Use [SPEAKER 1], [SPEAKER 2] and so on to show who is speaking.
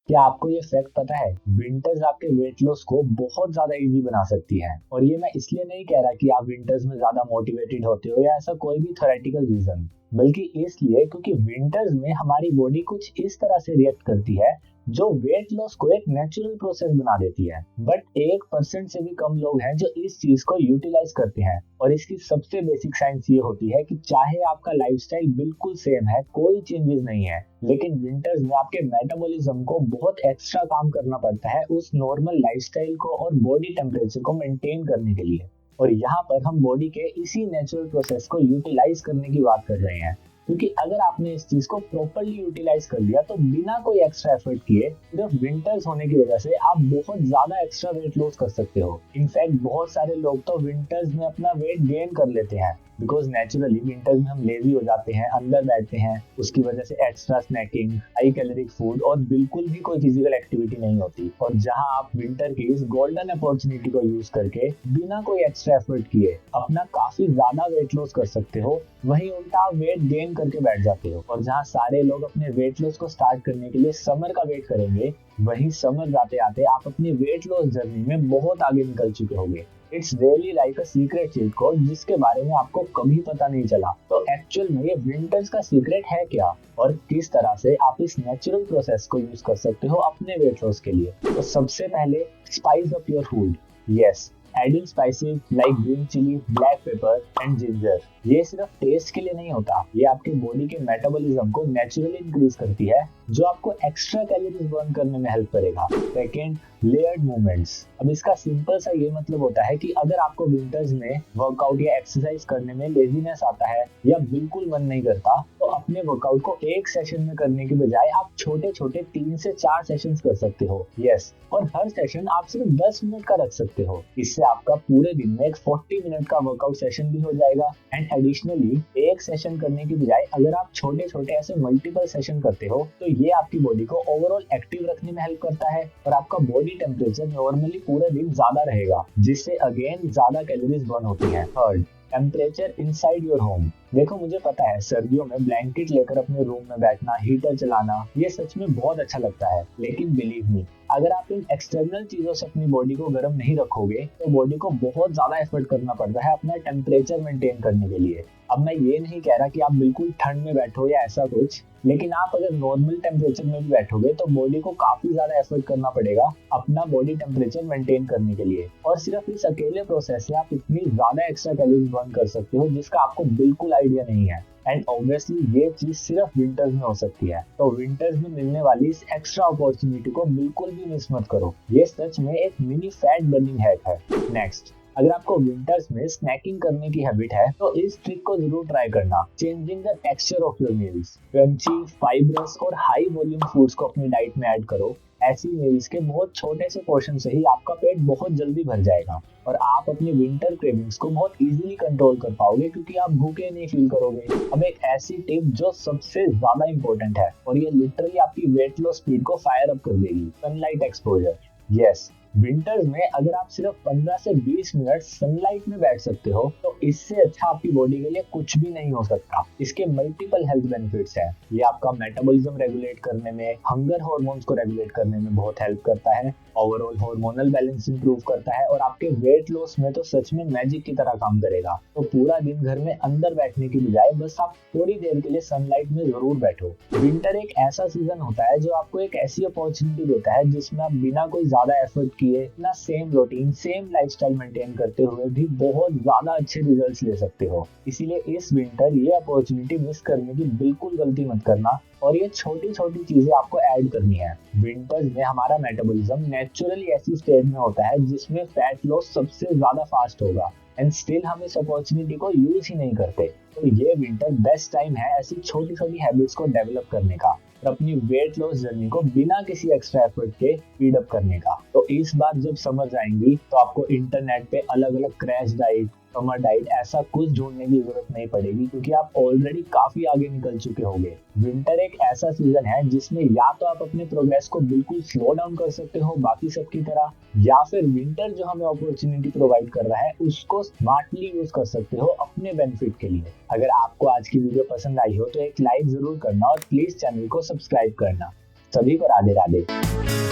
[SPEAKER 1] क्या आपको ये फैक्ट पता है, विंटर्स आपके वेट लॉस को बहुत ज्यादा इजी बना सकती है। और ये मैं इसलिए नहीं कह रहा कि आप विंटर्स में ज्यादा मोटिवेटेड होते हो या ऐसा कोई भी थ्योरेटिकल रीजन, बल्कि इसलिए क्योंकि विंटर्स में हमारी बॉडी कुछ इस तरह से रिएक्ट करती है जो वेट लॉस को एक नेचुरल प्रोसेस बना देती है। बट 1% से भी कम लोग हैं जो इस चीज को यूटिलाइज करते हैं। और इसकी सबसे बेसिक साइंस ये होती है कि चाहे आपका लाइफस्टाइल बिल्कुल सेम है, कोई चेंजेस नहीं है, लेकिन विंटर्स में आपके मेटाबॉलिज्म को बहुत एक्स्ट्रा काम करना पड़ता है उस नॉर्मल लाइफस्टाइल को और बॉडी टेम्परेचर को मेंटेन करने के लिए। और यहाँ पर हम बॉडी के इसी नेचुरल प्रोसेस को यूटिलाइज करने की बात कर रहे हैं। क्योंकि अगर आपने इस चीज को प्रॉपरली यूटिलाइज कर लिया तो बिना कोई एक्स्ट्रा एफर्ट किए सिर्फ विंटर्स होने की वजह से आप बहुत ज्यादा एक्स्ट्रा वेट लॉस कर सकते हो। इनफैक्ट बहुत सारे लोग तो विंटर्स में अपना वेट गेन कर लेते हैं, बिकॉज नेचुरली विंटर्स में हम लेजी हो जाते हैं, अंदर बैठते हैं, उसकी वजह से extra snacking, high caloric food और बिल्कुल भी कोई फिजिकल एक्टिविटी नहीं होती। और जहां आप विंटर की इस गोल्डन अपॉर्चुनिटी को यूज करके बिना कोई एक्स्ट्रा एफर्ट किए अपना काफी ज्यादा वेट लॉस कर सकते हो, वहीं उल्टा आप वेट गेन करके बैठ जाते हो। और जहां सारे लोग अपने वेट लॉस को स्टार्ट करने के लिए समर का वेट करेंगे, वहीं समर जाते आते आप अपनी वेट लॉस जर्नी में बहुत आगे निकल चुके होंगे। It's really like a secret cheat code जिसके बारे में आपको कभी पता नहीं चला। तो एक्चुअल में ये विंटर्स का सीक्रेट है क्या और किस तरह से आप इस नेचुरल प्रोसेस को यूज कर सकते हो अपने वेट लॉस के लिए। तो सबसे पहले, spice up your food. Yes, adding spices like green chilli, black pepper and ginger, ये सिर्फ टेस्ट के लिए नहीं होता, ये आपके बॉडी के मेटाबॉलिज्म को नेचुरली इंक्रीज करती है, जो आपको एक्स्ट्रा कैलोरीज बर्न करने में हेल्प करेगा। Second, layered movements. अब इसका सिंपल सा ये मतलब होता है कि अगर आपको विंटर्स में वर्कआउट या एक्सरसाइज करने में लेजीनेस आता है या बिल्कुल मन नहीं करता, तो अपने वर्कआउट को एक सेशन में करने की बजाय आप छोटे छोटे 3 से 4 सेशन कर सकते हो। यस, और हर सेशन आप सिर्फ 10 मिनट का रख सकते हो। इससे आपका पूरे दिन में एक 40 मिनट का वर्कआउट सेशन भी हो जाएगा। एंड एडिशनली एक सेशन करने की बजाय अगर आप छोटे छोटे ऐसे मल्टीपल सेशन करते हो तो ये आपकी बॉडी को ओवरऑल एक्टिव रखने में हेल्प करता है और आपका बॉडी टेम्परेचर नॉर्मली पूरे दिन ज्यादा रहेगा, जिससे अगेन ज्यादा कैलोरीज बर्न होती हैं। Third, temperature inside your home. देखो, मुझे पता है सर्दियों में ब्लैंकेट लेकर अपने रूम में बैठना, हीटर चलाना, ये सच में बहुत अच्छा लगता है, लेकिन बिलीव मी, अगर आप इन एक्सटर्नल चीजों से अपनी बॉडी को गर्म नहीं रखोगे तो बॉडी को बहुत ज्यादा एफर्ट करना पड़ता है अपना टेम्परेचर मेंटेन करने के लिए। अब मैं ये नहीं कह रहा कि आप बिल्कुल ठंड में बैठो या ऐसा कुछ, लेकिन आप अगर नॉर्मल टेम्परेचर में भी बैठोगे तो बॉडी को काफी ज्यादा एफर्ट करना पड़ेगा अपना बॉडी टेम्परेचर मेंटेन करने के लिए। और सिर्फ इस अकेले प्रोसेस से आप इतनी ज्यादा एक्स्ट्रा कैलोरीज बर्न कर सकते हो जिसका आपको बिल्कुल आइडिया नहीं है। एंड ऑब्वियसली ये चीज सिर्फ विंटर्स में हो सकती है, तो विंटर्स में मिलने वाली इस एक्स्ट्रा अपॉर्चुनिटी को बिल्कुल भी मिस मत करो। ये सच में एक मिनी फैट बर्निंग हैक है। नेक्स्ट, अगर आपको विंटर्स में स्नैकिंग करने की हैबिट है तो इस ट्रिक को जरूर ट्राई करना। Changing the texture of your meals, crunchy, fibrous और हाई वॉल्यूम फूड्स को अपनी डाइट में ऐड करो। ऐसी मील्स के बहुत छोटे से पोर्शन से ही आपका पेट बहुत जल्दी भर जाएगा और आप अपनी विंटर क्रेविंग्स को बहुत इजीली कंट्रोल कर पाओगे क्योंकि आप भूखे नहीं फील करोगे। अब एक ऐसी टिप जो सबसे ज्यादा इंपॉर्टेंट है और ये लिटरली आपकी वेट लॉस स्पीड को फायर अप कर देगी, सनलाइट एक्सपोजर। यस, विंटर्स में अगर आप सिर्फ 15 से 20 मिनट सनलाइट में बैठ सकते हो तो इससे अच्छा आपकी बॉडी के लिए कुछ भी नहीं हो सकता। इसके मल्टीपल हेल्थ बेनिफिट्स हैं। ये आपका मेटाबॉलिज्म रेगुलेट करने में, हंगर हार्मोन्स को रेगुलेट करने में बहुत हेल्प करता है, ओवरऑल हार्मोनल बैलेंस इंप्रूव करता है और आपके वेट लॉस में तो सच में मैजिक की तरह काम करेगा। तो पूरा दिन घर में अंदर बैठने की बजाय बस आप थोड़ी देर के लिए सनलाइट में जरूर बैठो। विंटर एक ऐसा सीजन होता है जो आपको एक ऐसी अपॉर्चुनिटी देता है जिसमें आप बिना कोई ज्यादा एफर्ट किए अपना same routine, same lifestyle maintain करते हुए भी बहुत ज्यादा अच्छे रिजल्ट्स ले सकते हो। इसीलिए इस विंटर ये अपॉर्चुनिटी मिस करने की बिल्कुल गलती मत करना और ये छोटी छोटी चीजें आपको ऐड करनी है। विंटर्स में हमारा मेटाबॉलिज्म नेचुरली ऐसी स्टेज में होता है जिसमें फैट लॉस सबसे ज्यादा फास्ट होगा एंड स्टिल हम इस अपॉर्चुनिटी को यूज ही नहीं करते। तो ये विंटर बेस्ट टाइम है ऐसी छोटी छोटी हैबिट्स को डेवलप करने का और अपनी वेट लॉस जर्नी को बिना किसी एक्स्ट्रा एफर्ट के स्पीड अप करने का। तो इस बार जब समझ आएंगी तो आपको इंटरनेट पे अलग अलग क्रैश डाइट, समर डाइट ऐसा कुछ ढूंढने की जरूरत नहीं पड़ेगी क्योंकि आप ऑलरेडी काफी आगे निकल चुके होंगे। विंटर एक ऐसा सीजन है जिसमें या तो आप अपने प्रोग्रेस को बिल्कुल स्लो डाउन कर सकते हो बाकी सबकी तरह, या फिर विंटर जो हमें अपॉर्चुनिटी प्रोवाइड कर रहा है उसको स्मार्टली यूज कर सकते हो अपने बेनिफिट के लिए। अगर आपको आज की वीडियो पसंद आई हो तो एक लाइक जरूर करना और प्लीज चैनल को सब्सक्राइब करना। सभी को राधे राधे।